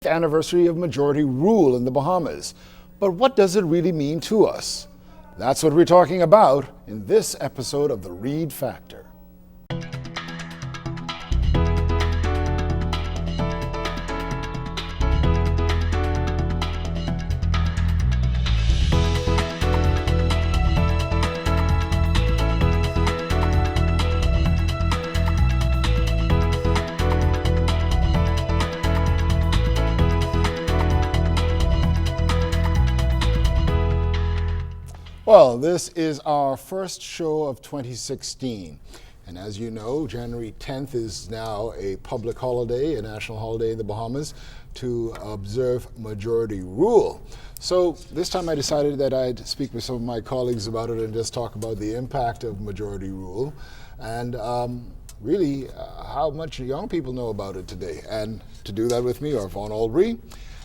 anniversary of majority rule in the Bahamas. But what does it really mean to us? That's what we're talking about in this episode of the Reid Factor. Well, this is our first show of 2016. And as you know, January 10th is now a public holiday, a national holiday in the Bahamas to observe majority rule. So this time I decided that I'd speak with some of my colleagues about it and just talk about the impact of majority rule and really how much young people know about it today. And to do that with me are Vaughn Albury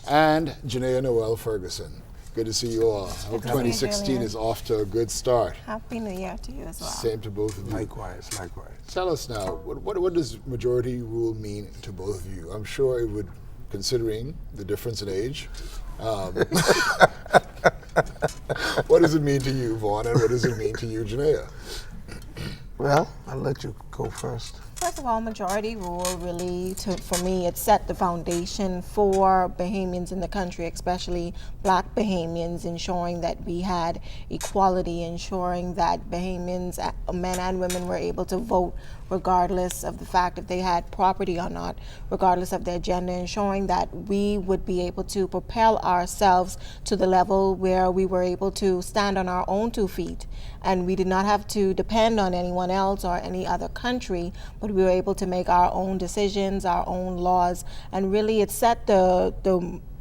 and Janaea Noel Ferguson. Good to see you all. I hope 2016 is off to a good start. Happy New Year to you as well. Same to both of you. Likewise. Tell us now, what does majority rule mean to both of you? I'm sure it would, considering the difference in age. What does it mean to you, Vaughn, and what does it mean to you, Janaea? Well, I'll let you go first. First of all, majority rule really, for me, it set the foundation for Bahamians in the country, especially Black Bahamians, ensuring that we had equality, ensuring that Bahamians, men and women, were able to vote regardless of the fact if they had property or not, regardless of their gender, ensuring that we would be able to propel ourselves to the level where we were able to stand on our own 2 feet. And we did not have to depend on anyone else or any other country, but we were able to make our own decisions, our own laws, and really it set the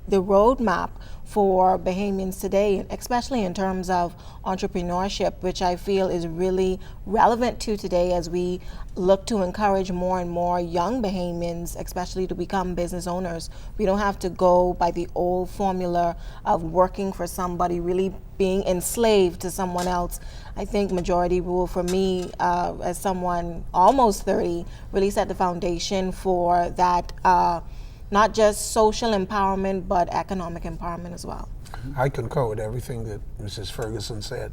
roadmap for Bahamians today, especially in terms of entrepreneurship, which I feel is really relevant to today as we look to encourage more and more young Bahamians, especially to become business owners. We don't have to go by the old formula of working for somebody, really being enslaved to someone else. I think majority rule for me, as someone almost 30, really set the foundation for that not just social empowerment, but economic empowerment as well. I concur with everything that Mrs. Ferguson said,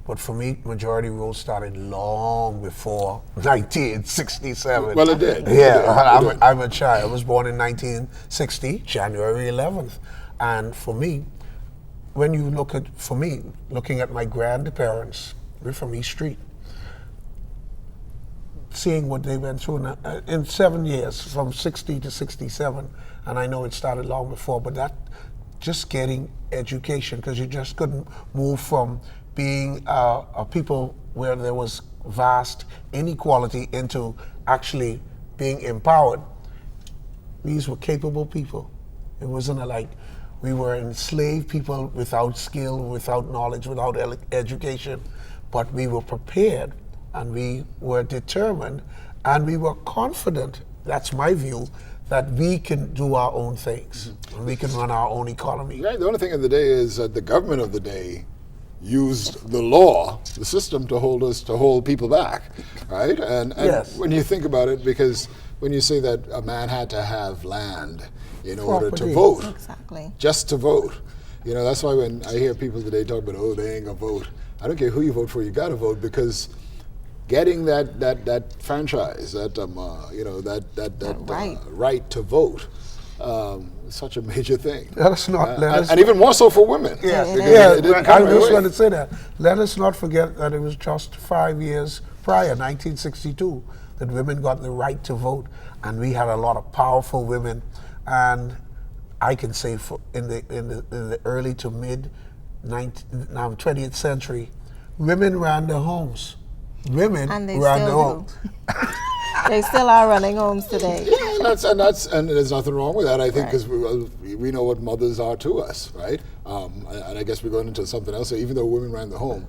but for me, majority rule started long before 1967. Well, it did. Yeah, I'm a child. I was born in 1960, January 11th. And for me, when you looking at my grandparents, we're from East Street, seeing what they went through in 7 years, from 60 to 67, and I know it started long before, but that just getting education, because you just couldn't move from being a people where there was vast inequality into actually being empowered. These were capable people. It wasn't like we were enslaved people without skill, without knowledge, without education, but we were prepared and we were determined and we were confident, that's my view, that we can do our own things. And we can run our own economy. Right. The only thing of the day is that the government of the day used the law, the system, to hold people back, right? And yes. When you think about it, because when you say that a man had to have land in order to Property. vote, Exactly. just to vote, that's why when I hear people today talk about, they ain't gonna vote, I don't care who you vote for, you gotta vote, because getting that franchise, right to vote, is such a major thing. Let us not, and even more so for women. Yeah, it didn't come I right just away. want to say that. Let us not forget that it was just 5 years prior, 1962, that women got the right to vote, and we had a lot of powerful women. And I can say, in the early to mid 20th century, women ran their homes. Women And they ran their still homes. do. They still are running homes today. Yeah, and there's nothing wrong with that. I think because we know what mothers are to us, right? And I guess we're going into something else. So even though women ran the home,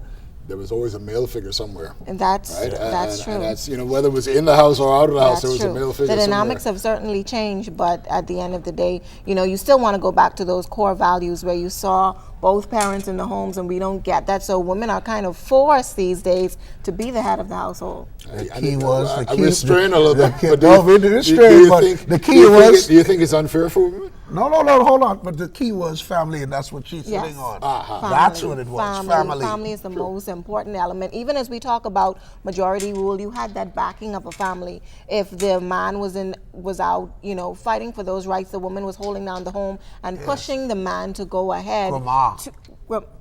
there was always a male figure somewhere. And that's right? that's true. And that's whether it was in the house or out of the house, there was true. a male figure The dynamics somewhere. have certainly changed, but at the end of the day, you still want to go back to those core values where you saw both parents in the homes, and we don't get that. So women are kind of forced these days to be the head of the household. The key was I restrain a little bit. Do you think it's unfair for women? No, hold on. But the key was family, and that's what she's sitting Yes. on. Family. That's what it was. Family. Family is the most important element. Even as we talk about majority rule, you had that backing of a family. If the man was out, fighting for those rights, the woman was holding down the home and pushing the man to go ahead.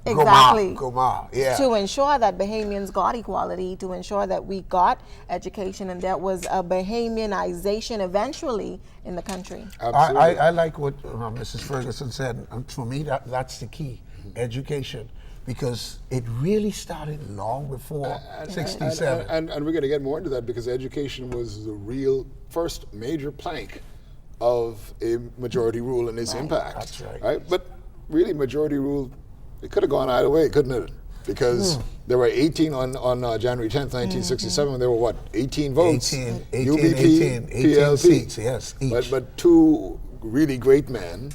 Exactly. Goma, yeah. To ensure that Bahamians got equality, to ensure that we got education, and there was a Bahamianization eventually in the country. I like what Mrs. Ferguson said. For me, that's the key, education, because it really started long before 67. And we're going to get more into that because education was the real first major plank of a majority rule and its impact. That's right. But really, majority rule, it could have gone either way, couldn't it? Because there were 18 on January 10th, 1967. There were what, 18 votes? 18 PLP. seats, yes, each. But two really great men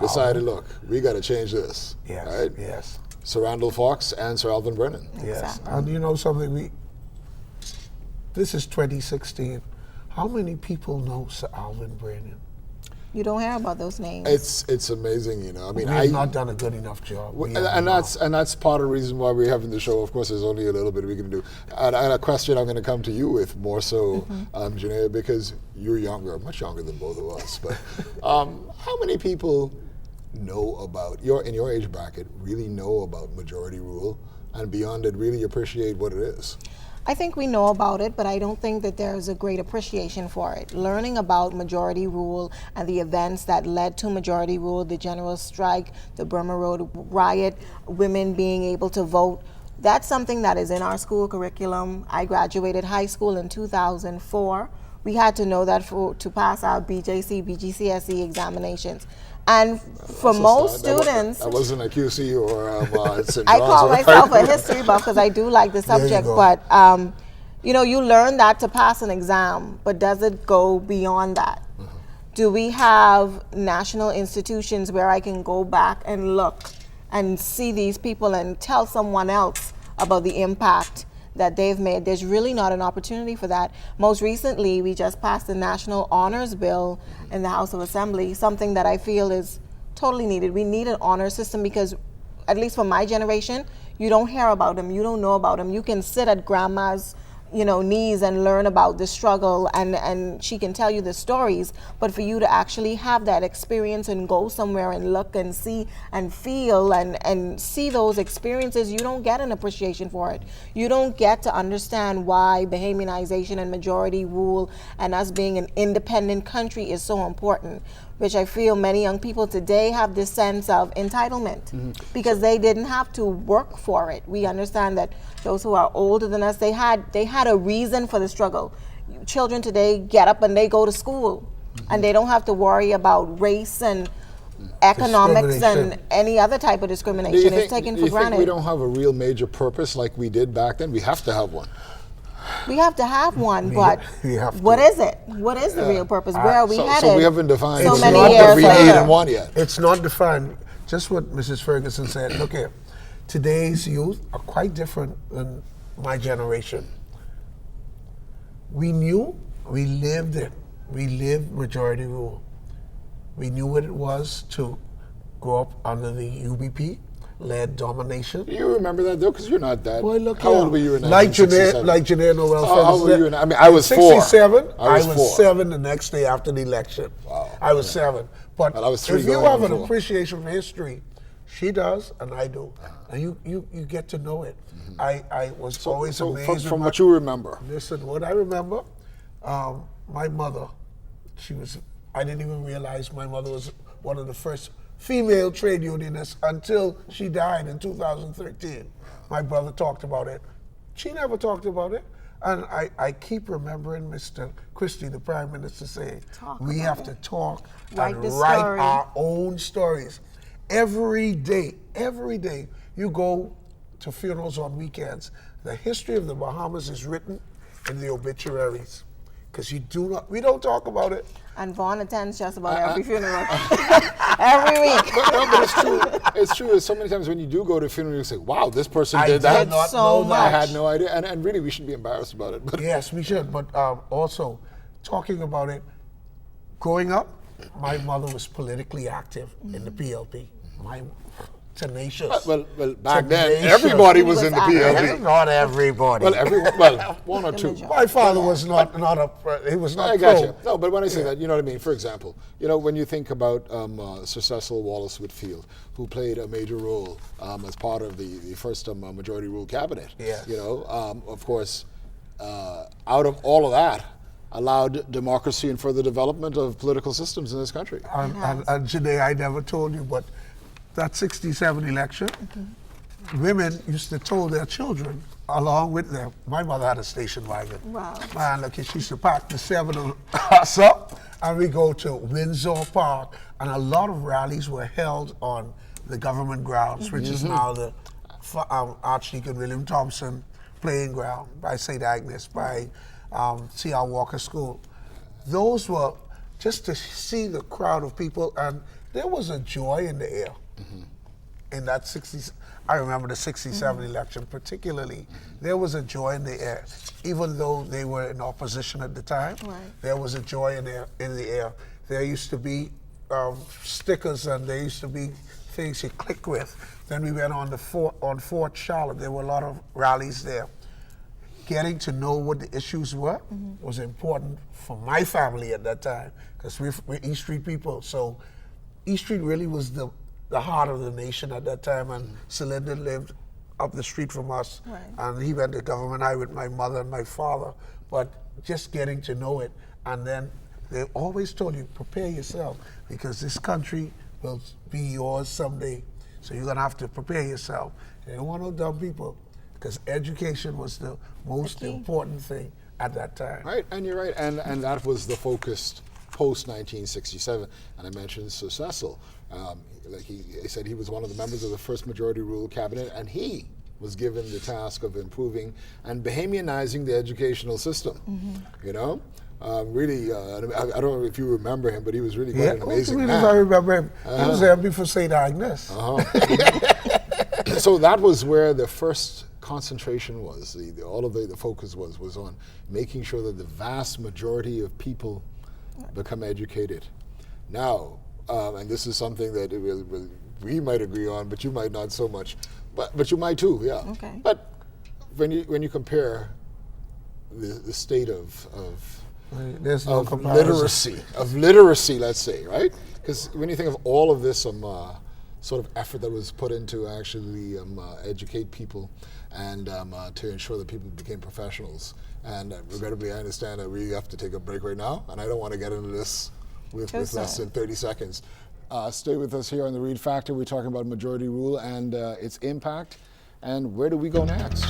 decided, look, we got to change this. Yes, right? yes. Sir Randall Fox and Sir Alvin Brennan. Yes, Exactly. and you know something, this is 2016. How many people know Sir Alvin Brennan? You don't hear about those names. It's amazing, I mean, We've not done a good enough job. and that's part of the reason why we're having the show. Of course, there's only a little bit we can do. And a question I'm going to come to you with more so, Janae, because you're younger, much younger than both of us. But how many people know about in your age bracket really know about majority rule and beyond it really appreciate what it is? I think we know about it, but I don't think that there's a great appreciation for it. Learning about majority rule and the events that led to majority rule, the general strike, the Burma Road riot, women being able to vote, that's something that is in our school curriculum. I graduated high school in 2004. We had to know that to pass our BJC, BGCSE examinations. And for most students, I wasn't a QC or St. I John's call or- myself a history buff because I do like the subject, go. but you learn that to pass an exam, but does it go beyond that? Do we have national institutions where I can go back and look and see these people and tell someone else about the impact that they've made? There's really not an opportunity for that. Most recently, we just passed the National Honors Bill in the House of Assembly, something that I feel is totally needed. We need an honor system because, at least for my generation, you don't hear about them, you don't know about them. You can sit at grandma's knees and learn about the struggle, and she can tell you the stories, but for you to actually have that experience and go somewhere and look and see and feel and see those experiences, you don't get an appreciation for it. You don't get to understand why Bahamianization and majority rule and us being an independent country is so important, which I feel many young people today have this sense of entitlement because they didn't have to work for it. We understand that those who are older than us, they had a reason for the struggle. Children today get up and they go to school and they don't have to worry about race and economics and any other type of discrimination. It's taken for do you think we granted. don't have a real major purpose like we did back then? We have to have one. We have to have one, but we have to. what is it? What is the real purpose? Where are we headed? So we haven't defined so It's many not years what we need later. and want yet. It's not defined. Just what Mrs. Ferguson said. Look here, today's youth are quite different than my generation. We knew, we lived it. We lived majority rule. We knew what it was to grow up under the UBP-led domination. You remember that though, because you're not that. Boy, look How here. old were you in Like 1967? Janelle Noel How Ferguson old were said, you in? I mean, I was 4. 67. I was 4. 7 the next day after the election. Wow. I was 7. But Well, I was 3 if you going have on an 4. appreciation for history, she does and I do, and you get to know it. I was always So amazed from with what you remember, Listen, what I remember, my mother, I didn't even realize my mother was one of the first female trade unionists until she died in 2013. My brother talked about it. She never talked about it. And I keep remembering Mr. Christie, the Prime Minister, saying, we have to talk Write and the write story. our own stories. Every day, you go to funerals on weekends. The history of the Bahamas is written in the obituaries. Because we don't talk about it. And Vaughn attends just about every funeral. Every week. but it's true. It's true. So many times when you do go to a funeral, you say, "Wow, this person I did that." did not so know I that. had no idea, and really, we should be embarrassed about it. But Yes, we should. But also, talking about it, growing up, my mother was politically active in the PLP. My tenacious. Well, back then, Tenacious. everybody was in the He was PLP. Not everybody. Well, one or two. My father was not he was not I got pro. you. No, but when I say that, you know what I mean? For example, you know, when you think about Sir Cecil Wallace Whitfield, who played a major role as part of the first majority rule cabinet, Yes. you know, of course, out of all of that, allowed democracy and further development of political systems in this country. And Janae, I never told you, but that 67 election, women used to tow their children along with them. My mother had a station wagon. Wow. Man, look, she used to pack the 7 of us up, and we go to Windsor Park, and a lot of rallies were held on the government grounds, which is now the Archdeacon William Thompson playing ground by St. Agnes, by C.R. Walker School. Those were just to see the crowd of people, and there was a joy in the air. In that 60s, I remember the 67 election particularly, there was a joy in the air. Even though they were in opposition at the time, there was a joy in the air. There used to be stickers, and there used to be things you click with. Then we went on Fort Charlotte. There were a lot of rallies there. Getting to know what the issues were was important for my family at that time, because we're East Street people. So East Street really was the heart of the nation at that time, and Celinda lived up the street from us, and he went to government high with my mother and my father. But just getting to know it, and then they always told you, prepare yourself, because this country will be yours someday. So you're gonna have to prepare yourself. They don't want no dumb people, because education was the most important thing at that time. Right, and you're right, and that was the focus post 1967. And I mentioned Sir Cecil. Like he said, he was one of the members of the first majority rule cabinet, and he was given the task of improving and Bahamianizing the educational system. You know, really, I don't know if you remember him, but he was really quite an amazing man. I remember him. He was there before St. Agnes. So that was where the first concentration was. All of the focus was on making sure that the vast majority of people become educated. Now, and this is something that we might agree on, but you might not so much. But you might too, yeah. Okay. But when you compare the state of There's no comparison. literacy, let's say, right? Because when you think of all of this sort of effort that was put into actually educate people and to ensure that people became professionals. And regrettably, I understand that we have to take a break right now, and I don't want to get into this with less than 30 seconds. Stay with us here on the Reid Factor. We're talking about majority rule and its impact, and where do we go next?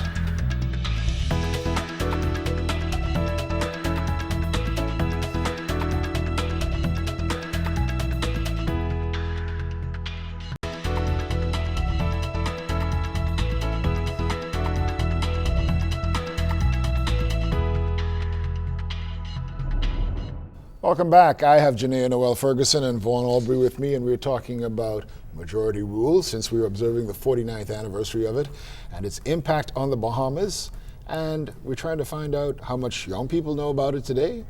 Welcome back. I have Janaea Noel Ferguson and Vaughn Aubrey with me, and we're talking about majority rule since we were observing the 49th anniversary of it and its impact on the Bahamas. And we're trying to find out how much young people know about it today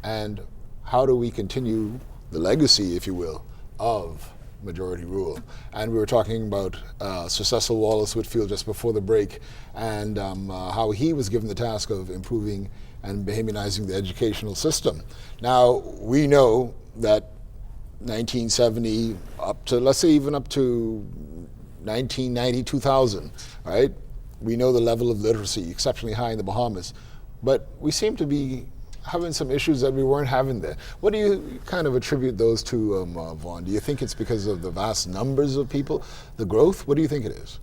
and how do we continue the legacy, if you will, of majority rule. And we were talking about Sir Cecil Wallace Whitfield just before the break, and how he was given the task of improving and Bahamianizing the educational system. Now, we know that 1970 up to, let's say even up to 1990, 2000, right? We know the level of literacy exceptionally high in the Bahamas, but we seem to be having some issues that we weren't having there. What do you kind of attribute those to, Vaughn? Do you think it's because of the vast numbers of people, the growth? What do you think it is?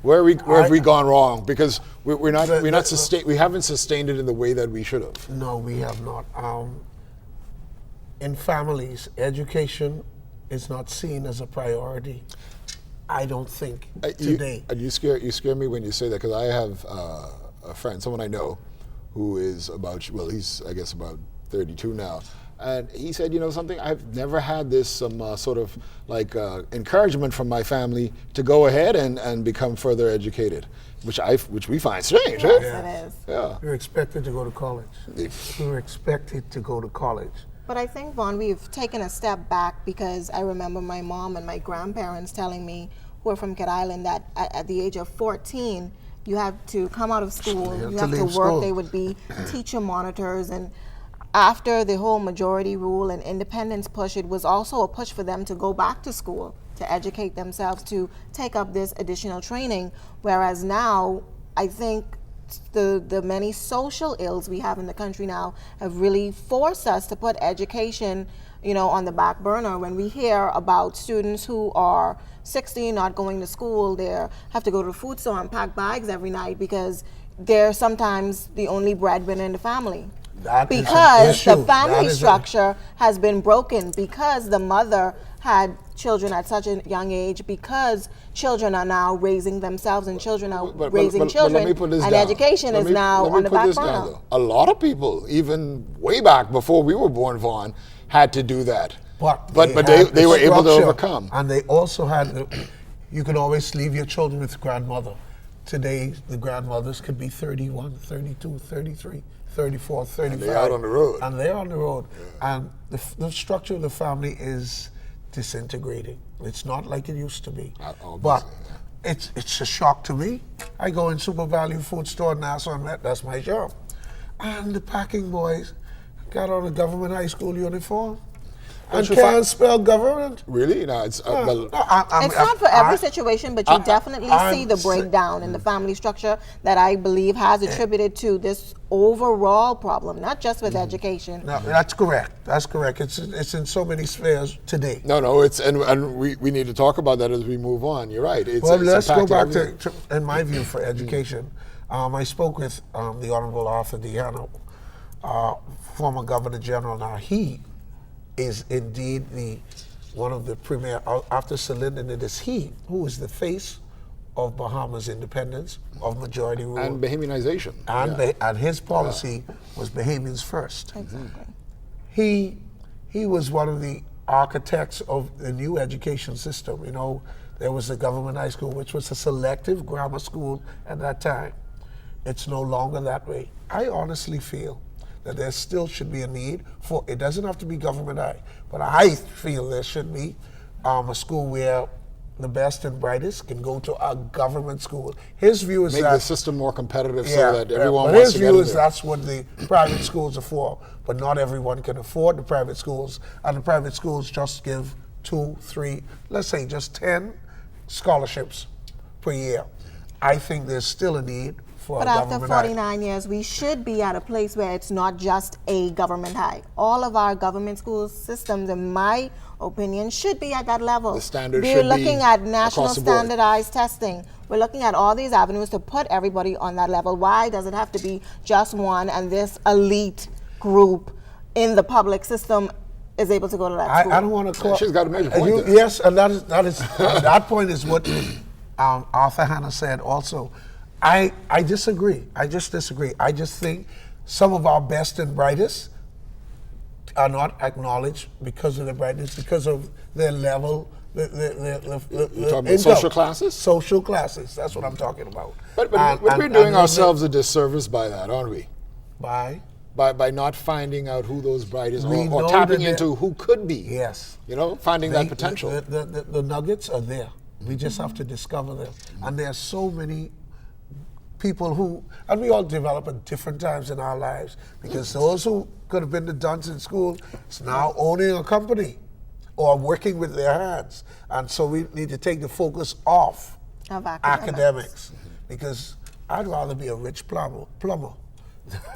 Where have we gone wrong? Because we haven't sustained it in the way that we should have. No, we have not. In families, education is not seen as a priority. I don't think today. You scare me when you say that, because I have a friend, someone I know, who is he's I guess about 32 now. And he said, you know something, I've never had this sort of like encouragement from my family to go ahead and become further educated, which we find strange, right? Yes, it is. Yeah. You're expected to go to college. We were expected to go to college. But I think, Vaughn, we've taken a step back because I remember my mom and my grandparents telling me, who are from Kid Island, that at the age of 14, you have to come out of school, you have to leave work. school. They would be teacher monitors. And after the whole majority rule and independence push, it was also a push for them to go back to school, to educate themselves, to take up this additional training. Whereas now, I think the many social ills we have in the country now have really forced us to put education, on the back burner. When we hear about students who are 16 not going to school, they have to go to the food store and pack bags every night because they're sometimes the only breadwinner in the family. That is an Because issue. the family That is structure has been broken, because the mother had children at such a young age, because children are now raising themselves and children are raising children, let me put this and down. education is now on the back burner. A lot of people, even way back before we were born, Vaughn, had to do that. But they were able to structure, overcome. And they also had, you could always leave your children with grandmother. Today, the grandmothers could be 31, 32, 33, 34, 35. And they're out on the road. And they're on the road. Yeah. And the structure of the family is disintegrating. It's not like it used to be. But it's a shock to me. I go in Super Value Food Store in Nassau and that's my job. And the packing boys got on a government high school uniform and can't spell government. Really? No, it's It's not for every situation, but you definitely see the breakdown in the family structure that I believe has attributed to this overall problem, not just with education. No, that's correct. That's correct. It's in so many spheres today. No, it's and we need to talk about that as we move on. You're right. Let's go back to, in my view, for education. I spoke with the Honorable Arthur Deano, former Governor General. Now he is indeed one of the premier, after Celine, it is he who is the face of Bahamas independence, of majority rule. And Bahamianization. And his policy was Bahamians first. Exactly. He was one of the architects of the new education system. There was the government high school, which was a selective grammar school at that time. It's no longer that way. I honestly feel that there still should be a need for, it doesn't have to be government high, but I feel there should be a school where the best and brightest can go to a government school. His view is make that the system more competitive so that everyone but wants his to get view in is there. that's what the private schools are for, but not everyone can afford the private schools, and the private schools just give 2, 3, let's say just 10 scholarships per year. I think there's still a need for But a after government high. 49 years, we should be at a place where it's not just a government high. All of our government school systems, in my opinion, should be at that level. The standard We're should be looking at national across the board. standardized testing. We're looking at all these avenues to put everybody on that level. Why does it have to be just one and this elite group in the public system is able to go to that school? I don't want to call. She's got a major point there. Yes, and that is that point is what Arthur Hanna said also. I disagree. I just disagree. I just think some of our best and brightest are not acknowledged because of their brightness, because of their level. You're talking about income. social classes? Social classes. That's what I'm talking about. But And we're doing and ourselves a disservice by that, aren't we? by By not finding out who those brightest We or know tapping that into who could be. yes. Finding that potential. The nuggets are there. We just have to discover them. And there are so many people who, and we all develop at different times in our lives, because those who could have been the dunce in school is now owning a company or working with their hands. And so we need to take the focus off Of academics, because I'd rather be a rich plumber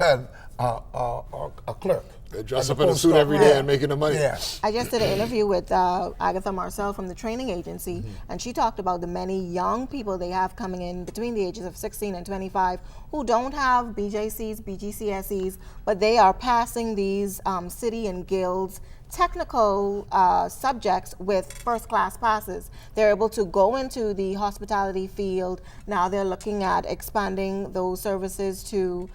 than a clerk. They dress as up in a opposed suit to- every day and making the money. Yeah. I just did an interview with Agatha Marcel from the training agency, and she talked about the many young people they have coming in between the ages of 16 and 25 who don't have BJCs, BGCSEs, but they are passing these city and guilds technical subjects with first-class passes. They're able to go into the hospitality field. Now they're looking at expanding those services to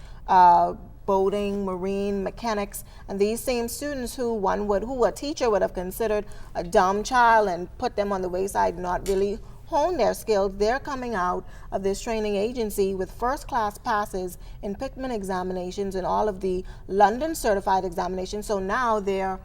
boating, marine, mechanics, and these same students who a teacher would have considered a dumb child and put them on the wayside, not really hone their skills. They're coming out of this training agency with first-class passes in Pitman examinations and all of the London certified examinations. So now they're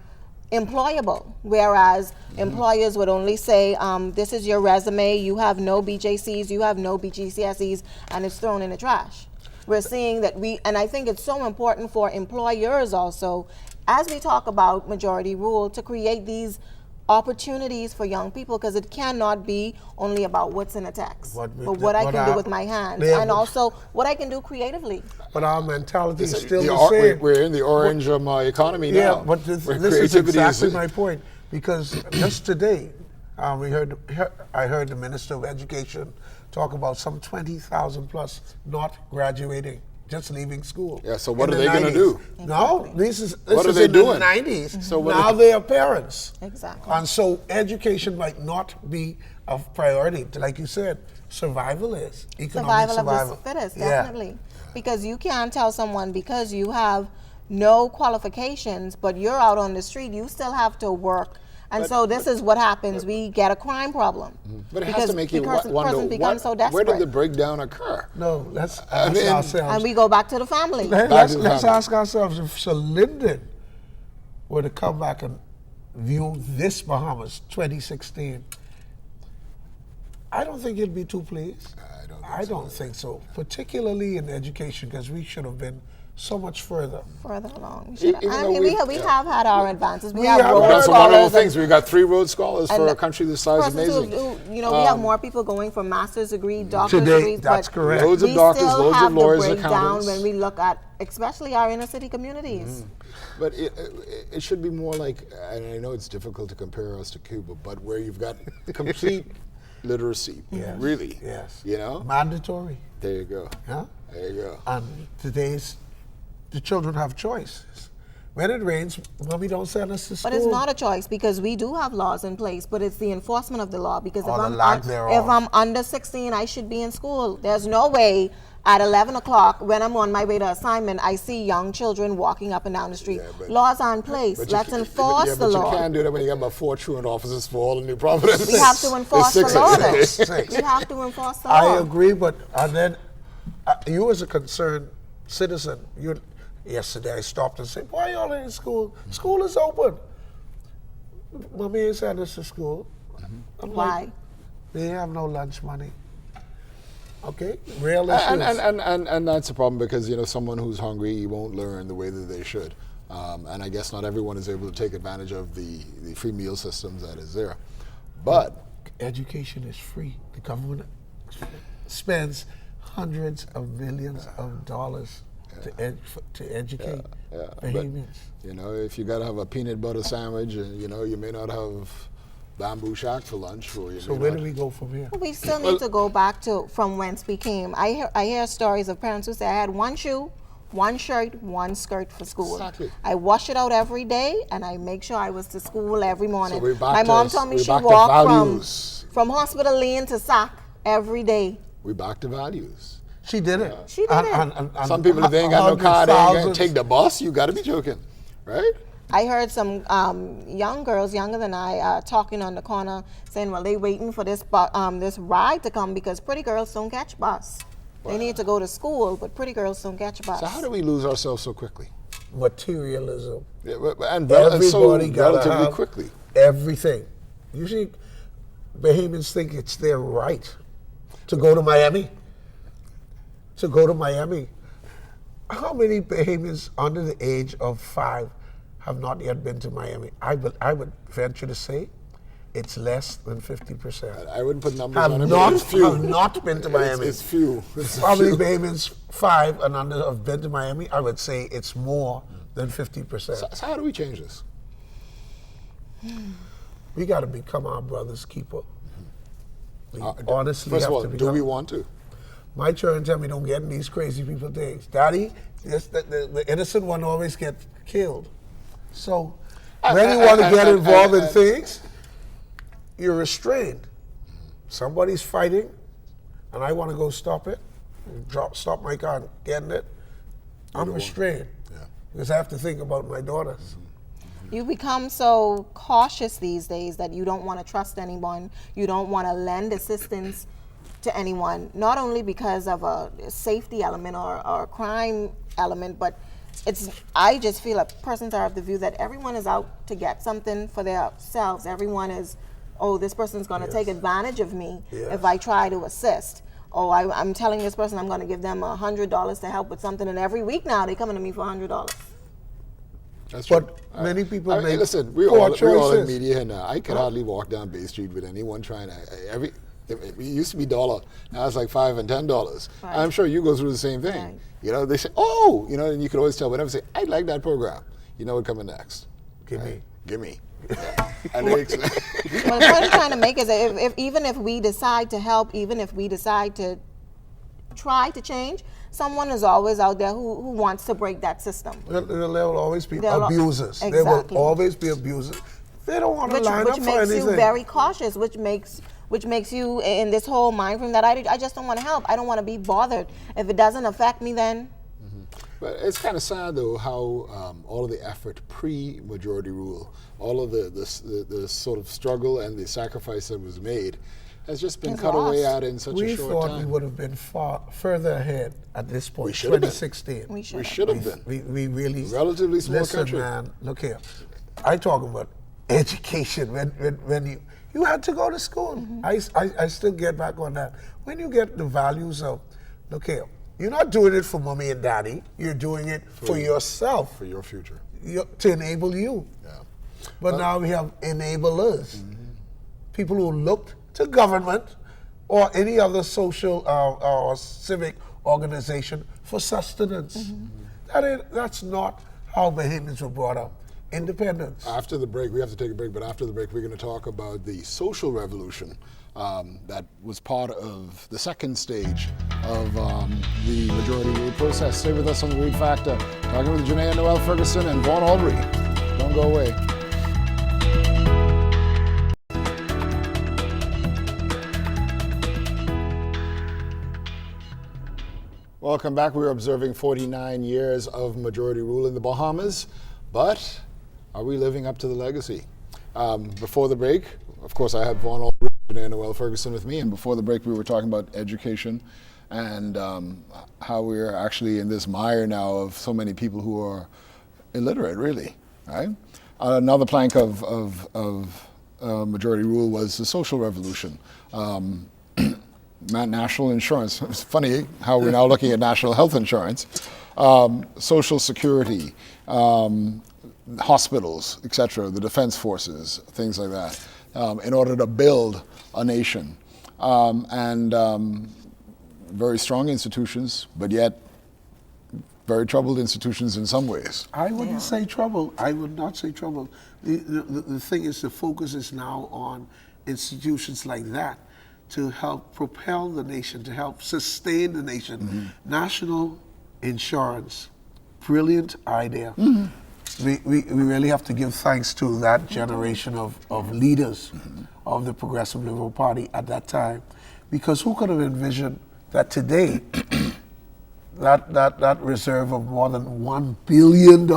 employable, whereas employers would only say, this is your resume, you have no BJCs, you have no BGCSEs, and it's thrown in the trash. We're seeing that and I think it's so important for employers also, as we talk about majority rule, to create these opportunities for young people, because it cannot be only about what's in a text, but what I can do with my hands, and also what I can do creatively. But our mentality is still the same. We're in the orange economy now. Yeah, but this is exactly my point, because just today, I heard the Minister of Education talk about some 20,000 plus not graduating, just leaving school. Yeah, so what are they going to do? No, this is what are in they doing? The 90s. So now they are parents. Exactly. And so education might not be a priority. Like you said, survival is. Economic survival of the fittest, definitely. Because you can't tell someone, because you have no qualifications, but you're out on the street, you still have to work. And so this is what happens. We get a crime problem. But it has to make you person wonder, becomes so desperate. where did the breakdown occur? No, let's ask ourselves. And we go back to the family. Let's ask ourselves, if Sir Lyndon were to come back and view this Bahamas 2016, I don't think he'd be too pleased. I don't think so, particularly in education, because we should have been so much further along. We have had our advances. We have Rhodes Scholars. Some wonderful things. We got 3 Rhodes Scholars for a country this size. Amazing. We have more people going for master's degree, doctor's degrees. That's correct. Loads of doctors, loads of lawyers, accountants. accountants. When we look at, especially our inner city communities. But it should be more like, and I know it's difficult to compare us to Cuba, but where you've got complete literacy, really. Yes. You know? Mandatory. There you go. Yeah. There you go. And the children have choices. When it rains, mommy don't send us to school. But it's not a choice, because we do have laws in place, but it's the enforcement of the law. Because if I'm under 16, I should be in school. There's no way at 11 o'clock, when I'm on my way to assignment, I see young children walking up and down the street. Laws are in place. Let's enforce the law. But you can't do that when you got about 4 truant officers for all the New Providence. We have to enforce the law, though. We have to enforce the law. I agree, but then you as a concerned citizen, yesterday I stopped and said, why are y'all in school? School is open. Mommy ain't sent us to school. Why? Like, they have no lunch money. Okay, real issues. And that's a problem, because someone who's hungry, he won't learn the way that they should. And I guess not everyone is able to take advantage of the free meal systems that is there. But education is free. The government spends hundreds of millions of dollars to educate Bahamians. But, if you got to have a peanut butter sandwich, and you may not have bamboo shack for lunch. So where do we go from here? We still need to go back to from whence we came. I hear stories of parents who say, I had 1 shoe, 1 shirt, 1 skirt for school. Exactly. I wash it out every day, and I make sure I was to school every morning. So my mom told me she walked from Hospital Lane to SAC every day. We back to values. She did it. She did it. And some people, if they ain't got no car, they ain't gonna take the bus. You got to be joking, right? I heard some young girls, younger than I, talking on the corner, saying, well, they waiting for this ride to come, because pretty girls don't catch bus. Wow. They need to go to school, but pretty girls don't catch bus. So how do we lose ourselves so quickly? Materialism. Yeah, and everybody got relatively quickly. Everything. Usually, Bahamians think it's their right to go to Miami. How many Bahamians under the age of 5 have not yet been to Miami? I would venture to say it's less than 50%. I wouldn't put numbers on it, but it's few. Have not been to Miami. It's few. Probably Bahamians 5 and under have been to Miami. I would say it's more than 50%. So how do we change this? We got to become our brother's keeper. We honestly first have of all, to become. do we want to? My children tell me, don't get in these crazy people things. Daddy, the innocent one always gets killed. So when you want to get involved in things, you're restrained. Somebody's fighting, and I want to go stop it, stop my car and get in it. I'm restrained, because I have to think about my daughters. You become so cautious these days that you don't want to trust anyone. You don't want to lend assistance to anyone, not only because of a safety element or a crime element, but I just feel like persons are of the view that everyone is out to get something for themselves. Everyone is, oh, this person's going to take advantage of me if I try to assist. Oh, I'm telling this person I'm going to give them $100 to help with something, and every week now they're coming to me for $100. That's true. But many people make listen, we're all in media here now. I can hardly walk down Bay Street with anyone trying to, it used to be $1, now it's like $5 and $10. Right. I'm sure you go through the same thing. Right. You know, they say, oh, you know, and you can always tell whenever they say, I like that program. You know what's coming next. Give me. Give me. Yeah. And they Well, the point I'm trying to make is that even if we decide to help, even if we decide to try to change, someone is always out there who wants to break that system. There will always be There will- abusers. Exactly. There will always be abusers. They don't want to line up Which for makes anything. you very cautious, which makes you in this whole mind frame that I just don't want to help. I don't want to be bothered. If it doesn't affect me, then. But it's kind of sad, though, how all of the effort pre-majority rule, all of the sort of struggle and the sacrifice that was made, has just been It's cut away lost. at in such We a short thought time. we would have been far further ahead at this point. We should have been. 2016. We should. We should have been. We really Relatively small listen, country. man. Look here, I talk about education. When you had to go to school, I still get back on that. When you get the values of, look here, you're not doing it for mommy and daddy. You're doing it for yourself, For your future. to enable you. Yeah. But now we have enablers, people who look to government or any other social or civic organization for sustenance. That's not how Bahamians were brought up. Independence. After the break, we have to take a break, but after the break, we're going to talk about the social revolution that was part of the second stage of the majority rule process. Stay with us on the Reid Factor. Talking with Janae and Noel Ferguson and Vaughn Aubrey. Don't go away. Welcome back. We're observing 49 years of majority rule in the Bahamas, but are we living up to the legacy? Before the break, of course, I had Vaughn Aubrey and Noel Ferguson with me, and before the break, we were talking about education and how we're actually in this mire now of so many people who are illiterate, really, right? Another plank of majority rule was the social revolution. National insurance. It's funny how we're now looking at national health insurance, social security, hospitals, etc., the defense forces, things like that, in order to build a nation. Very strong institutions, but yet very troubled institutions in some ways. I wouldn't say trouble. I would not say trouble. The thing is, the focus is now on institutions like that to help propel the nation, to help sustain the nation. National insurance, brilliant idea. We really have to give thanks to that generation of leaders of the Progressive Liberal Party at that time, because who could have envisioned that today, that reserve of more than $1 billion,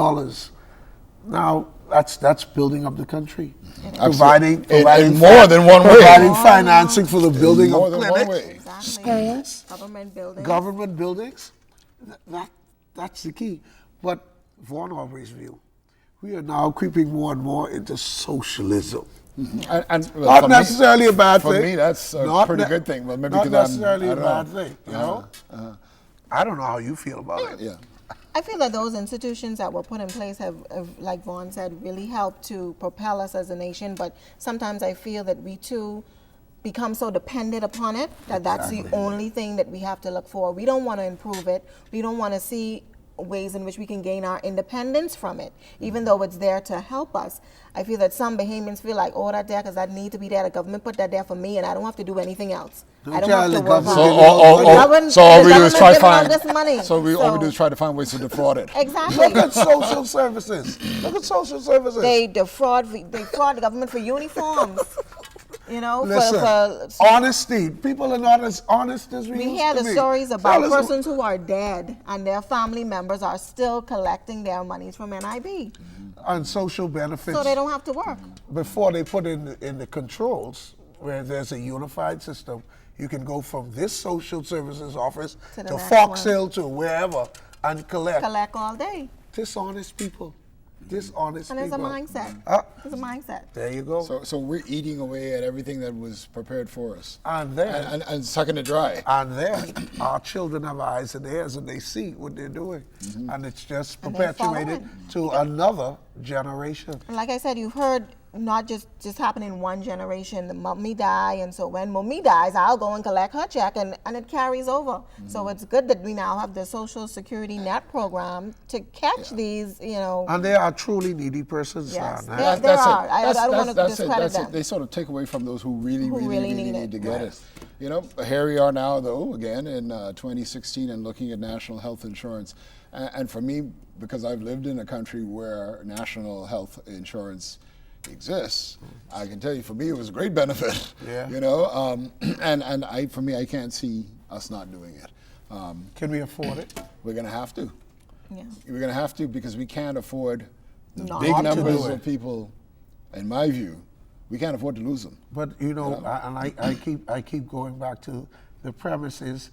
now that's building up the country, providing in more than one way. providing financing for the building more of than one clinics, way. schools, Government buildings. That's the key. But Vaughn Aubrey's view, we are now creeping more and more into socialism. Not necessarily a bad thing. For me, that's a pretty good thing. Well, maybe not because necessarily I a don't bad know. thing. You know, I don't know how you feel about it. Yeah. I feel that those institutions that were put in place have, like Vaughn said, really helped to propel us as a nation. But sometimes I feel that we too become so dependent upon it that that's the only thing that we have to look for. We don't want to improve it. We don't want to see ways in which we can gain our independence from it, even though it's there to help us. I feel that some Bahamians feel like, oh, that there because I need to be there. The government put that there for me, and I don't have to do anything else. I don't have to work hard. So all we do is try to find. This money. All we do is try to find ways to defraud it. Exactly. Look at social services. Look at social services. They defraud the government for uniforms. You know, Listen, honesty. People are not as honest as we we used hear to the be. stories about Tell us- persons who are dead and their family members are still collecting their monies from NIB. on social benefits. So they don't have to work. Before they put in the controls, where there's a unified system, you can go from this social services office To the to next Fox one. Hill to wherever and collect. Collect all day. Dishonest people. Dishonest And there's a people. mindset. There's a mindset. There you go. So we're eating away at everything that was prepared for us. And then, And sucking it dry. our children have eyes and ears and they see what they're doing. And it's just And they follow perpetuated it. to another generation. And like I said, you've heard not just happen in one generation. The mommy die, and so when mommy dies, I'll go and collect her check, and it carries over. So it's good that we now have the Social Security Net program to catch these, you know. And they are truly needy persons. Yes. now. There are. I don't want to that's discredit That's them. it. They sort of take away from those who really really need need it. to get Right. it. You know, here we are now, though, again in 2016 and looking at national health insurance. And for me, because I've lived in a country where national health insurance exists, I can tell you, for me, it was a great benefit. Yeah. You know, and for me, I can't see us not doing it. Can we afford it? We're going to have to. Yeah. We're going to have to, because we can't afford the Not big to numbers do it. of people. In my view, we can't afford to lose them. But you know, I keep going back to the premise is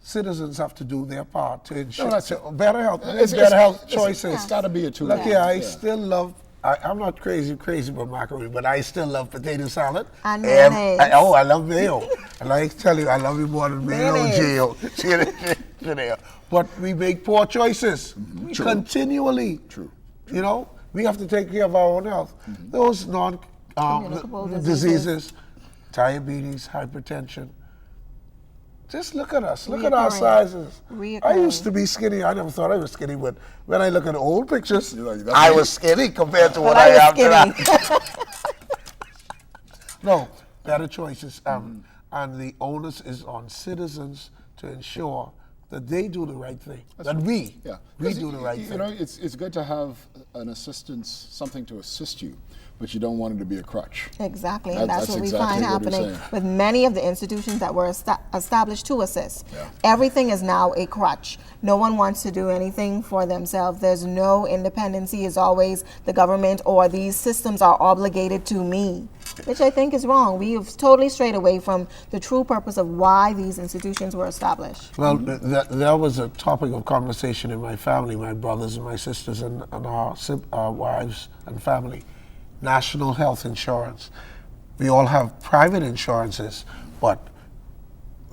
citizens have to do their part to ensure that's it. better health, It's- better health it's- choices. It's got to be a two. Look here, I still love. I'm not crazy about macaroni, but I still love potato salad. And mayonnaise. I love mayo. And I tell you, I love you more than mayo, Mayonnaise. Gio. But we make poor choices True. continually. True. You know, we have to take care of our own health. Those Communicable diseases, diabetes, hypertension. Just look at us. Look at our Reoccurring. sizes. I Reoccurring. used to be skinny. I never thought I was skinny, but when I look at old pictures, You're like, that's I me. was skinny compared to what But I I am was today. skinny. No, better choices. And the onus is on citizens to ensure that they do the right thing. We do the right You thing. know, it's good to have an assistance, something to assist you, but you don't want it to be a crutch. Exactly, and That's that's what we exactly find what you're happening saying. with many of the institutions that were established to assist. Yeah. Everything is now a crutch. No one wants to do anything for themselves. There's no independency. It's always the government or these systems are obligated to me, which I think is wrong. We have totally strayed away from the true purpose of why these institutions were established. Well, that was a topic of conversation in my family, my brothers and my sisters and our wives and family. National health insurance. We all have private insurances, but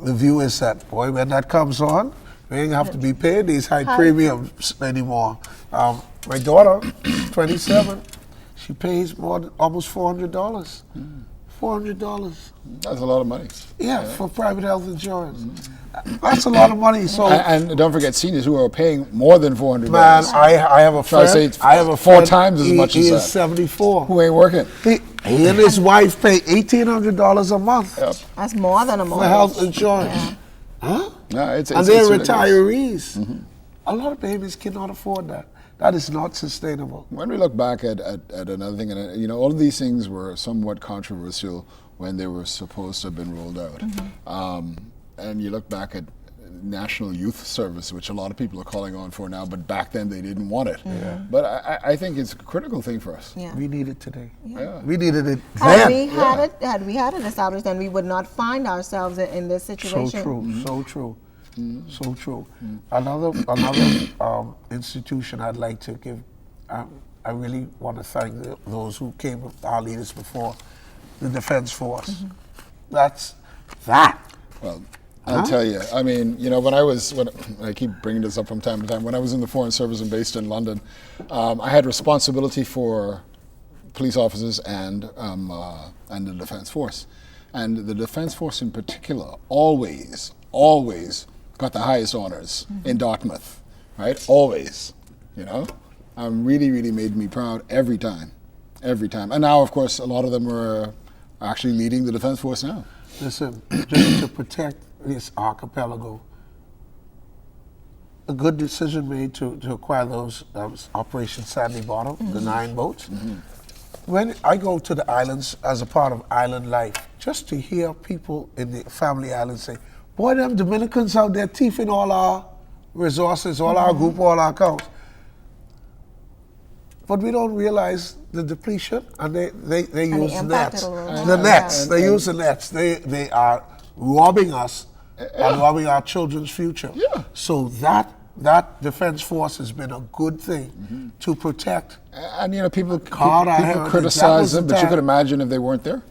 the view is that, boy, when that comes on, we ain't have to be paying these high premiums anymore. My daughter, 27, she pays almost $400. $400. That's a lot of money. Yeah, for private health insurance. That's a lot of money. So, And don't forget seniors who are paying more than $400. man, I have a Try to friend. say it's I have a four friend, times as much as he that. is 74. Who ain't working. He and his wife pay $1,800 a month Yep. That's more than a for mortgage. health insurance. Huh? No, it's And they're ridiculous. retirees. A lot of babies cannot afford that. That is not sustainable. When we look back at another thing, and you know, all of these things were somewhat controversial when they were supposed to have been rolled out. And you look back at National Youth Service, which a lot of people are calling on for now, but back then they didn't want it. But I think it's a critical thing for us. Yeah. We need it today. Yeah. We needed it Had then. we had it established, then we would not find ourselves in this So situation. true, so true, so true. Another institution I'd like to give. I really want to thank those who came, our leaders before, the Defense Force. That's that. Well, I'll tell you. I mean, you know, when I keep bringing this up from time to time. When I was in the Foreign Service and based in London, I had responsibility for police officers and the Defense Force, and the Defense Force in particular always got the highest honors in Dartmouth, right? Always, you know. Really made me proud every time. And now, of course, a lot of them are actually leading the Defense Force now. Listen, just to protect this archipelago, a good decision made to acquire those Operation Sandy Bottom, the 9 boats. When I go to the islands as a part of island life, just to hear people in the family islands say, boy, them Dominicans out there thieving all our resources, all our group, all our accounts. But we don't realize the depletion, and they use the impact nets. it'll have. The nets, they use the nets. They are robbing us and robbing our children's future. Yeah. So that defense force has been a good thing to protect. And you know, people God, criticize them, but you could imagine if they weren't there.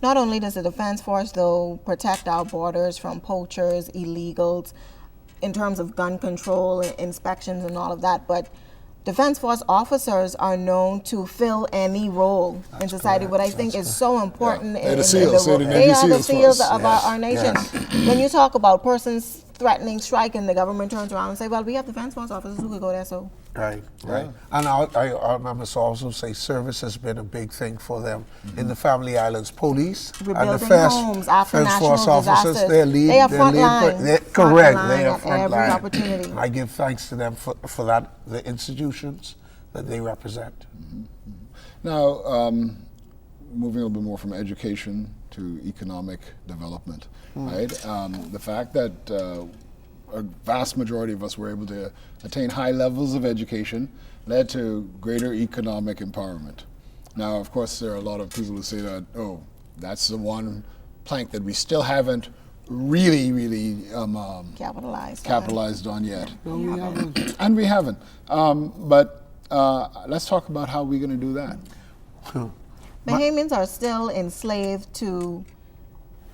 Not only does the Defense Force, though, protect our borders from poachers, illegals, in terms of gun control, inspections, and all of that, but Defense Force officers are known to fill any role in society, what I think is so important. They're the SEALs. They are the SEAls of Yes. our nation. Yes. When you talk about persons threatening strike and the government turns around and say, well, we have Defense Force officers who could go there, so. Right. And I must also say service has been a big thing for them in the family islands. Police and the Rebuilding Defense homes after national Force officers, disasters. they are front line. correct. Front They line are at front every line. opportunity. And I give thanks to them for that, the institutions that they represent. Now, moving a little bit more from education to economic development, right? The fact that a vast majority of us were able to attain high levels of education led to greater economic empowerment. Now, of course, there are a lot of people who say that, oh, that's the one plank that we still haven't really capitalized on yet. No, we haven't. And we haven't. But let's talk about how we're going to do that. Bahamians are still enslaved to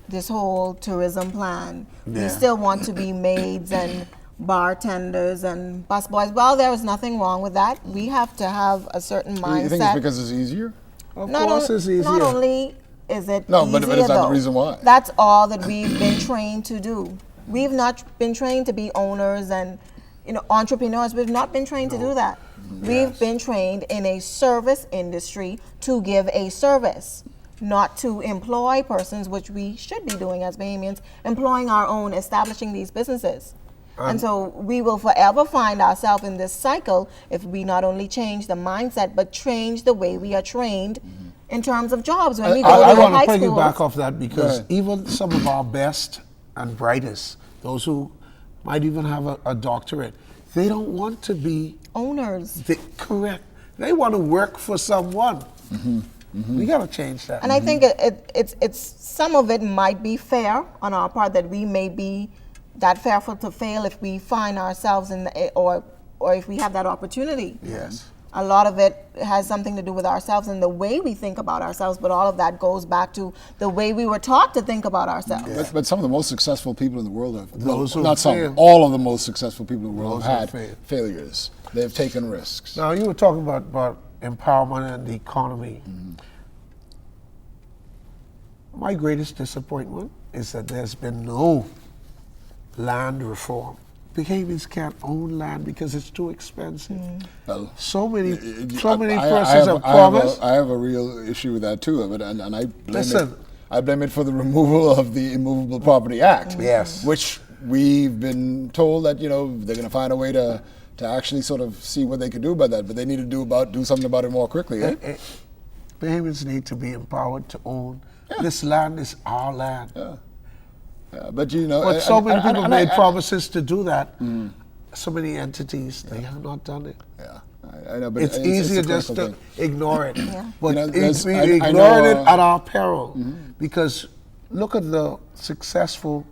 this whole tourism plan. We Yeah. still want to be maids and bartenders and busboys. Well, there is nothing wrong with that. We have to have a certain mindset. You think it's because it's easier? Of course it's easier. Not only is it No, easier, but is that the though, reason why? That's all that we've been trained to do. We've not been trained to be owners and entrepreneurs. We've not been trained to do that. We've been trained in a service industry to give a service, not to employ persons, which we should be doing as Bahamians, employing our own, establishing these businesses. And so we will forever find ourselves in this cycle if we not only change the mindset, but change the way we are trained in terms of jobs. When we go I to want high to schools, piggyback off that because Right. even some of our best and brightest, those who might even have a doctorate, they don't want to be owners. correct. They want to work for someone. We got to change that. And I think it's some of it might be fair on our part that we may be that fearful to fail if we find ourselves in or if we have that opportunity. Yes. A lot of it has something to do with ourselves and the way we think about ourselves, but all of that goes back to the way we were taught to think about ourselves. But some of the most successful people in the world have, Those who not some, fail. all of the most successful people in the world Those have who had fail. failures. They've taken risks. Now, you were talking about empowerment and the economy. My greatest disappointment is that there's been no land reform. Bahamians can't own land because it's too expensive. Well, So many I persons have promised. I have a real issue with that too, and I blame Listen. I blame it for the removal of the Immovable Property Act. Yes. Which we've been told that they're going to find a way to actually sort of see what they could do about that, but they need to do something about it more quickly. Eh? Bahamians need to be empowered to own. This land is our land. But But so many people and made promises to do that. So many entities, they have not done it. Yeah, I know, but It's easier a just critical to thing. ignore it. But there's- we I ignoring know, it at our peril. Because look at the successful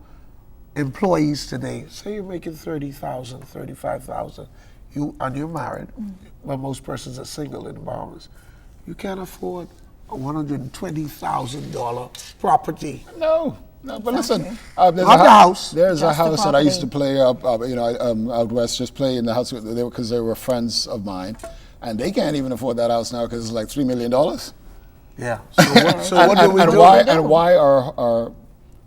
employees today. Say you're making 30,000, 35,000, and you're married, but most persons are single in the Bahamas. You can't afford a $120,000 property. No, but listen, Not the house. There's a Just the house that I used to property. play up, out west, just play in the house because they were friends of mine, and they can't even afford that house now because it's like $3 million. Yeah. So what do we do? Why are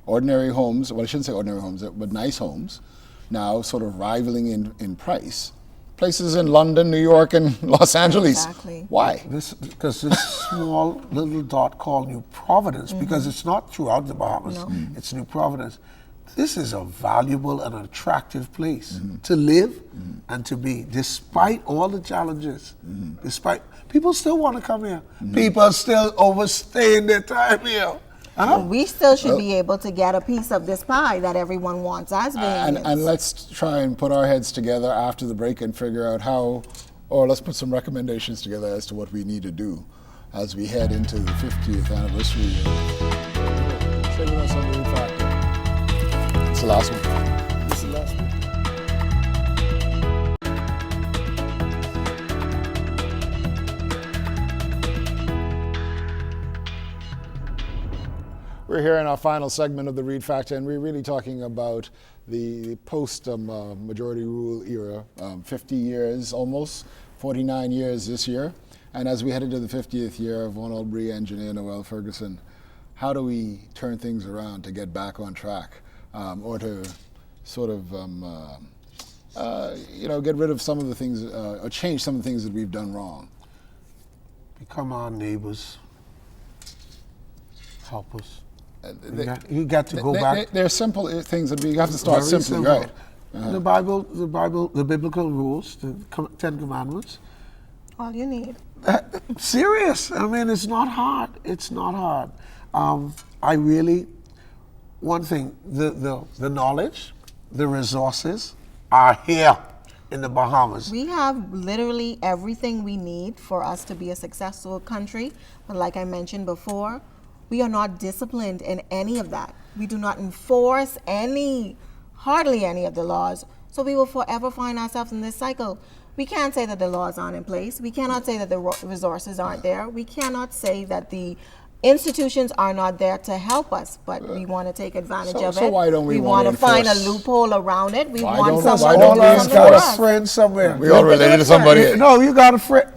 ordinary homes? Well, I shouldn't say ordinary homes, but nice homes, now sort of rivaling in price. Places in London, New York, and Los Angeles. Exactly. Why? Because this small little dot called New Providence, because it's not throughout the Bahamas, it's New Providence. This is a valuable and attractive place to live and to be, despite all the challenges. Despite people still want to come here. People still overstaying their time here. We still should be able to get a piece of this pie that everyone wants as Bahamians. And let's try and put our heads together after the break and figure out how, or let's put some recommendations together as to what we need to do as we head into the 50th anniversary year. Stay with us on the Reid Factor. It's the last one. It's the last one. We're here in our final segment of the Reid Factor, and we're really talking about the post-majority rule era, 50 years almost, 49 years this year. And as we head into the 50th year of Vaughan Aubrey Engineer Noel Ferguson, how do we turn things around to get back on track, or to sort of get rid of some of the things, or change some of the things that we've done wrong? Become our neighbors. Help us. You got to go back. They're simple things that we have to start Very simply, simple. right? The Bible, the biblical rules, the Ten Commandments. All you need. Serious. I mean, it's not hard. It's not hard. One thing, the knowledge, the resources are here in the Bahamas. We have literally everything we need for us to be a successful country. But like I mentioned before, we are not disciplined in any of that. We do not enforce hardly any of the laws. So we will forever find ourselves in this cycle. We can't say that the laws aren't in place. We cannot say that the resources aren't there. We cannot say that the institutions are not there to help us, but we want to take advantage of it. So why don't we want to find a enforce? loophole around it. We Why want don't- someone why to don't do we All something got for a us. friend somewhere. We all related to somebody. No, you got a friend.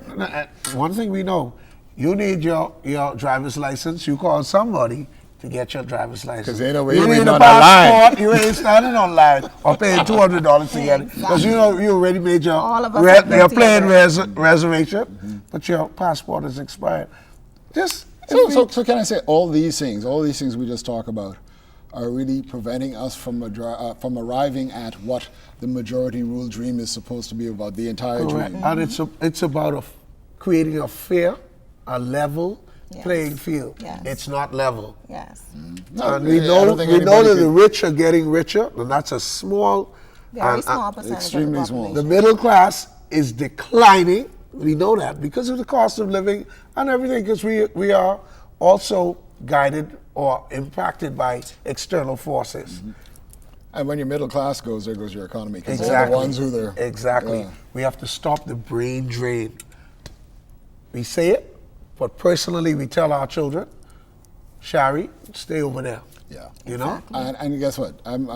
One thing we know, you need your driver's license. You call somebody to get your driver's license. 'Cause ain't no way you you need waiting a on that line. passport. You ain't standing on line or paying $200 to get it. Because you know you already made your All of us are your guilty plane of it. reservation, but your passport is expired. Just So can I say all these things we just talked about, are really preventing us from arriving at what the majority rule dream is supposed to be about, the entire correct. dream. And it's about creating a fair, a level Yes. playing field. Yes. It's not level. Yes. No, And we I know don't think that anybody the rich are getting richer, and that's a small, Very small percentage extremely of the small. the population. middle class is declining. We know that because of the cost of living and everything, because we are also guided or impacted by external forces. And when your middle class goes, there goes your economy. 'Cause they're Exactly. the ones who they're Exactly. yeah. We have to stop the brain drain. We say it, but personally, we tell our children, Shari, stay over there. Yeah. You know? And guess what? I'm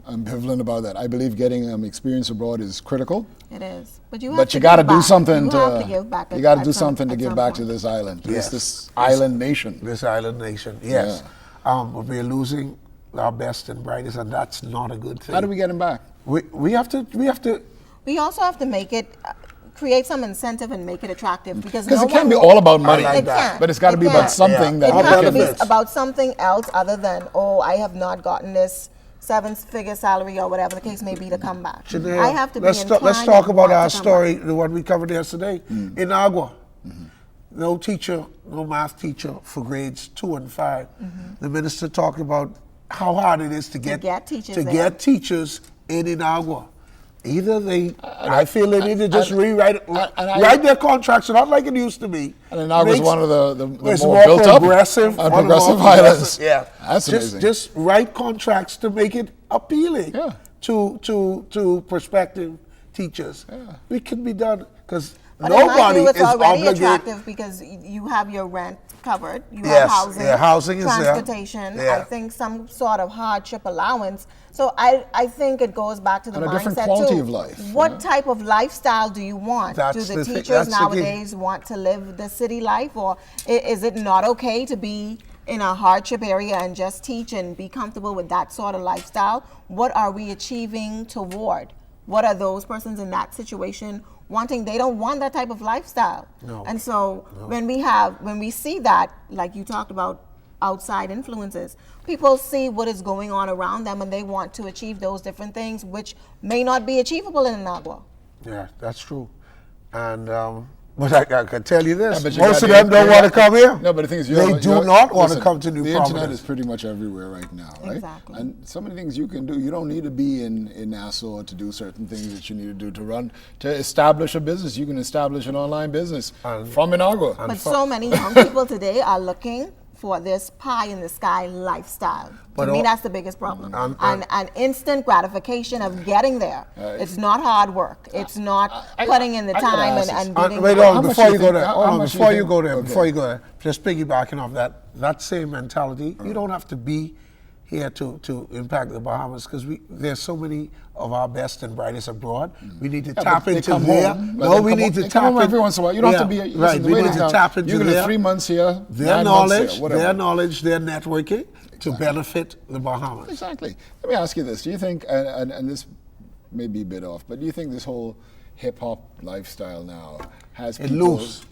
ambivalent about that. I believe getting experience abroad is critical. It is. But you have But to you got to give do back. something You have to give back. you got to at do some- something to at give some back to point. this island, Yes. this island nation. This island nation, yes. But we're losing our best and brightest, and that's not a good thing. How do we get them back? We have to. We also have to make it, create some incentive and make it attractive because Because no it can't one be will- all about money. like It that. can't. But it's got to It be about can't. something Yeah. that It Our has to be benefits. about something else other than, oh, I have not gotten this seven-figure salary or whatever the case may be to come back. Janelle, I have to be let's inclined let's talk and about want our to come story, back. the one we covered yesterday. In Agua, no teacher, no math teacher for grades 2 and 5. The minister talked about how hard it is to get teachers to there. get teachers in Agua. Either I feel they need to just write their contracts, not like it used to be. And Inaugua's Makes- one of the it's more more built up progressive, and one of the more progressive progressive, islands. Yeah, That's amazing. Just write contracts to make it appealing Yeah. to prospective teachers. It can be done because But in my nobody view, it's is already obligated. attractive because you have your rent covered, you Yes, have housing, yeah, housing is there. transportation, Yeah. I think some sort of hardship allowance. So I think it goes back to the And a mindset different quality too. of life, What yeah. type of lifestyle do you want? That's do the the thing- teachers that's the key. nowadays want to live the city life, or is it not okay to be in a hardship area and just teach and be comfortable with that sort of lifestyle? What are we achieving toward? What are those persons in that situation wanting? They don't want that type of lifestyle. No. And so when we see that, like you talked about, outside influences, people see what is going on around them and they want to achieve those different things which may not be achievable in Inagua. Yeah, that's true. And But I can tell you this: but you most got of them the- don't you want to got- come here. No, but the thing is, they do not want to listen, come to New the Providence. internet is pretty much everywhere right now, right? Exactly. And so many things you can do. You don't need to be in Nassau to do certain things that you need to do to establish a business. You can establish an online business from Inagua. But so many young people today are looking for this pie in the sky lifestyle. But To me, all- that's the biggest problem. and- And instant gratification of getting there. It's not hard work. It's not putting in the I gotta time ask and this. beating Wait the on, How much before you you go think- there, how hold on, much you before you think- go there, okay. before you go there, just piggybacking off that same mentality, you don't have to be here to impact the Bahamas because there's so many of our best and brightest abroad. We need to Yeah, tap but they into come there. home, but No, they we come need home- to they tap come home in. every once in a while. You don't have to be. Yeah, Listen, right. the We way it need is to now, tap into you're gonna their 3 months here, their 9 months knowledge, here, whatever. their knowledge, their networking to benefit the Bahamas. Exactly. Let me ask you this: do you think, and this may be a bit off, but do you think this whole hip hop lifestyle now has It people? loose.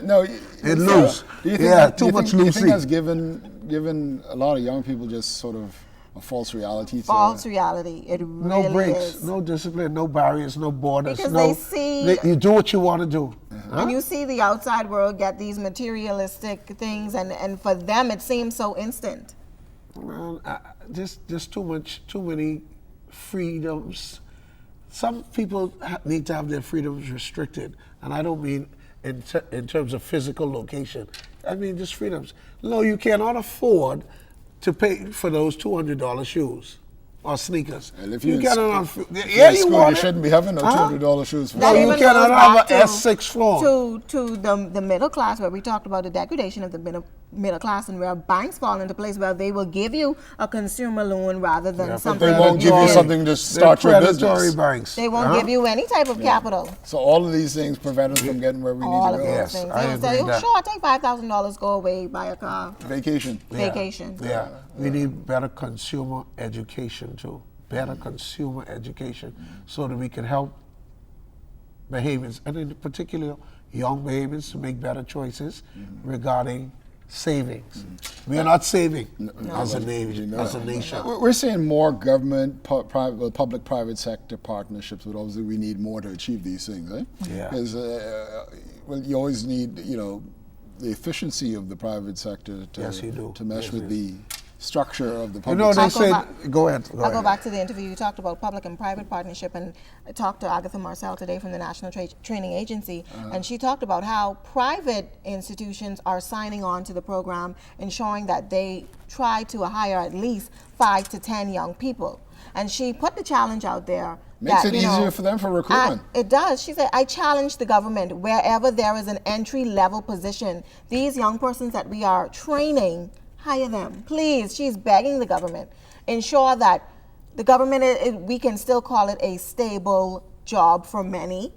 No, It loose. Do you think Yeah, that, too much do you think loosey. that's given a lot of young people just sort of a false reality? false reality. It really No breaks, is. no discipline, no barriers, no borders. Because no, they see- you do what you want to do. And you see the outside world get these materialistic things, and for them it seems so instant. Well, just too many freedoms. Some people need to have their freedoms restricted, and I don't mean in terms of physical location. I mean just freedoms. No, you cannot afford to pay for those $200 shoes or sneakers. And if you you're in cannot. school- Yeah, if you're in you school, want you it. shouldn't be having no Huh? $200 shoes for No, school. you even cannot goes have back a S6 floor. to the middle class, where we talked about the degradation of the middle class, and where banks fall into place where they will give you a consumer loan rather than Yeah, but something. They that won't give you can- something to They're start your predatory business. banks. They won't Huh? give you any type of capital. So all of these things prevent us from getting where we need All to of go. those Yes, things. I They will say, agree "Oh, that. sure, take $5,000, go away, buy a car, Vacation. vacation." Yeah, we need better consumer education too. Better consumer education so that we can help Bahamians, and in particular young Bahamians, to make better choices regarding savings. We are not saving as a nation. As a nation. We're seeing more government, public-private sector partnerships, but obviously we need more to achieve these things, right? Yeah. Because, well, you always need, the efficiency of the private sector to, Yes, you do. to mesh Yes, with you the structure of the You public know, they sector. I'll go said, go ahead. I'll go back to the interview. You talked about public and private partnership, and I talked to Agatha Marcel today from the National Training Agency, and she talked about how private institutions are signing on to the program, ensuring that they try to hire at least 5 to 10 young people. And she put the challenge out there. Makes that, it easier for them for recruitment. It does. She said, I challenge the government wherever there is an entry-level position. These young persons that we are training, hire them, please. She's begging the government. Ensure that the government, we can still call it a stable job for many,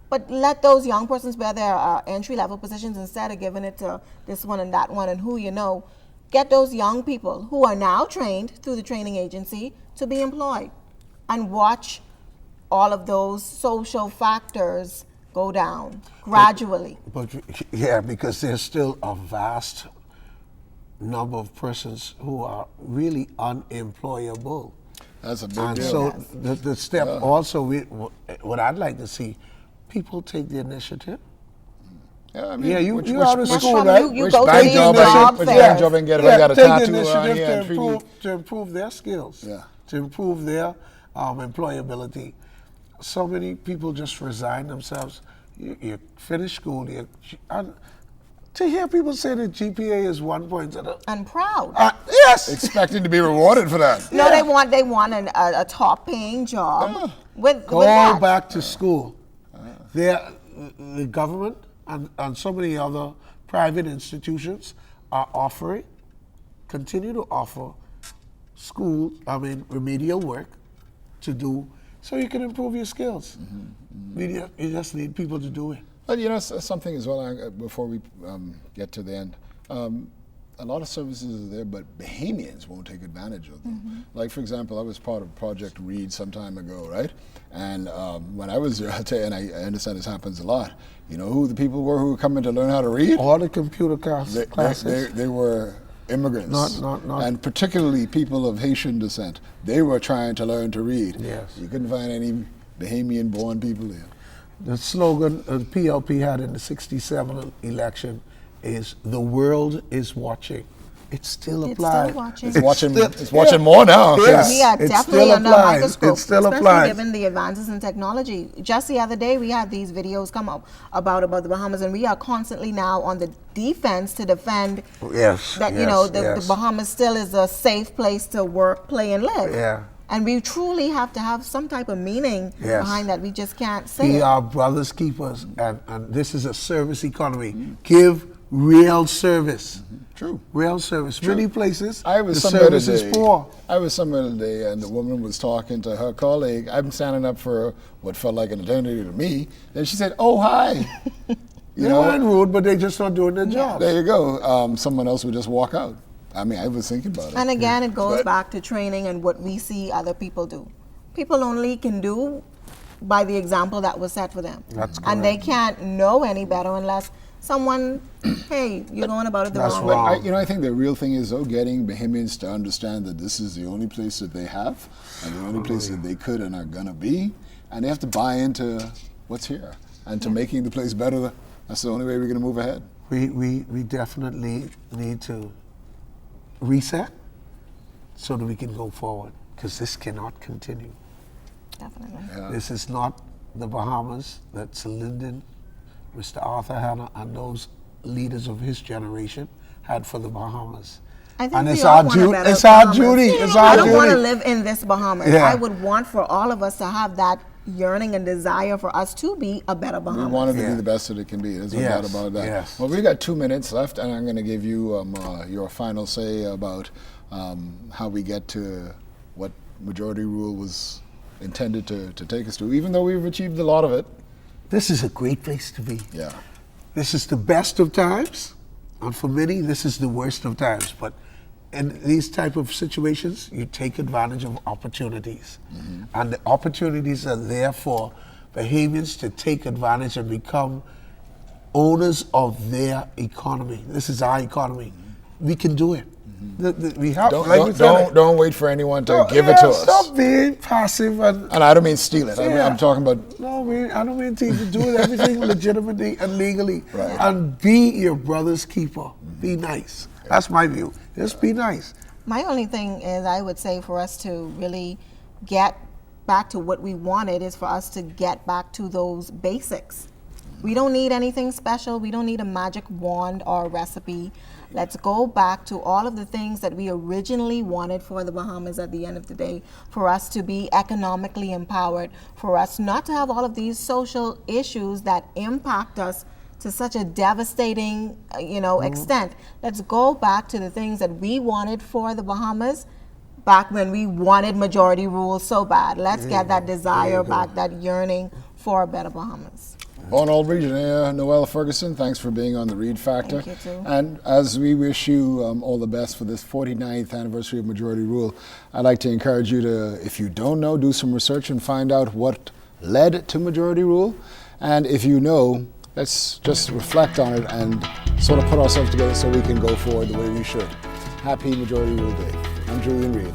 but let those young persons where there are entry-level positions, instead of giving it to this one and that one and who you know, get those young people who are now trained through the training agency to be employed, and watch all of those social factors go down gradually. But yeah, because there's still a vast number of persons who are really unemployable. That's a big And deal. so the step also, what I'd like to see, people take the initiative. Yeah, I mean, Yeah, you which out of which- school, from right? you which go to bank these job job which fairs. bank job I can get if I got a take the tattoo around initiative here and to 3D. improve their skills, Yeah. to improve their employability. So many people just resign themselves. You finish school, to hear people say that GPA is 1 point. And proud. Yes! Expecting to be rewarded for that. No, they want a top paying job with Go that. back to school. The government and so many other private institutions are continue to offer remedial work to do so you can improve your skills. You just need people to do it. But something as well, before we get to the end, a lot of services are there, but Bahamians won't take advantage of them. Like, for example, I was part of Project Reid some time ago, right? And when I was there, and I understand this happens a lot, you know who the people were who were coming to learn how to read? All the computer classes. They were immigrants, Not. and particularly people of Haitian descent. They were trying to learn to read. Yes. You couldn't find any Bahamian-born people there. The slogan PLP had in the 67 election is "The world is watching." It still It's applies. still watching. It's watching more now. Yes. We are It definitely still under a applies. microscope, It still especially applies. given the advances in technology. Just the other day, we had these videos come up about the Bahamas, and we are constantly now on the defense to defend Yes. that yes, the yes. Bahamas still is a safe place to work, play, and live. Yeah. And we truly have to have some type of meaning Yes. behind that. We just can't say Be it. our brothers keepers, and this is a service economy. Give real service. True. Real service. Many places, I was the somewhere service is today. poor. I was somewhere today, and the woman was talking to her colleague. I'm standing up for what felt like an eternity to me, and she said, "Oh, hi." They weren't rude, but they just not doing their job. There you go. Someone else would just walk out. I mean, I was thinking about it. And again, it goes But- back to training and what we see other people do. People only can do by the example that was set for them. That's and they correct. can't know any better unless someone, hey, you're going about it the That's wrong But wrong. way. I think the real thing is, though, getting Bahamians to understand that this is the only place that they have, and the only place that they could and are gonna be, and they have to buy into what's here and to making the place better. That's the only way we're gonna move ahead. We definitely need to reset so that we can go forward, because this cannot continue. Definitely. Yeah. This is not the Bahamas that Sir Lyndon, Mr. Arthur Hanna, and those leaders of his generation had for the Bahamas. I think And we it's all our want a duty. better It's our Bahamas. duty. It's I our don't want to duty. live in this Bahamas. Yeah. I would want for all of us to have that yearning and desire for us to be a better We Bahamas. want it to Yeah. be the best that it can be. There's no Yes, doubt about that. yes. Well, we got 2 minutes left, and I'm going to give you your final say about how we get to what majority rule was intended to take us to, even though we've achieved a lot of it. This is a great place to be. Yeah. This is the best of times, and for many, this is the worst of times. But in these type of situations, you take advantage of opportunities, and the opportunities are there for Bahamians to take advantage and become owners of their economy. This is our economy. We can do it. We have. Don't wait for anyone to give it to us. Stop being passive and. And I don't mean steal it. I mean, Yeah. I'm talking about No, man, I don't mean to do everything legitimately and legally. Right. And be your brother's keeper. Be nice. That's my view. Just be nice. My only thing is, I would say for us to really get back to what we wanted is for us to get back to those basics. We don't need anything special. We don't need a magic wand or a recipe. Let's go back to all of the things that we originally wanted for the Bahamas at the end of the day, for us to be economically empowered, for us not to have all of these social issues that impact us to such a devastating, extent. Let's go back to the things that we wanted for the Bahamas back when we wanted majority rule so bad. Let's get that desire back, that yearning for a better Bahamas. on all region. Noelle Ferguson, thanks for being on the Reid Factor. Thank you, too. And as we wish you all the best for this 49th anniversary of Majority Rule, I'd like to encourage you to, if you don't know, do some research and find out what led to Majority Rule. And if you know, let's just reflect on it and sort of put ourselves together so we can go forward the way we should. Happy Majority Rule Day. I'm Julian Reid.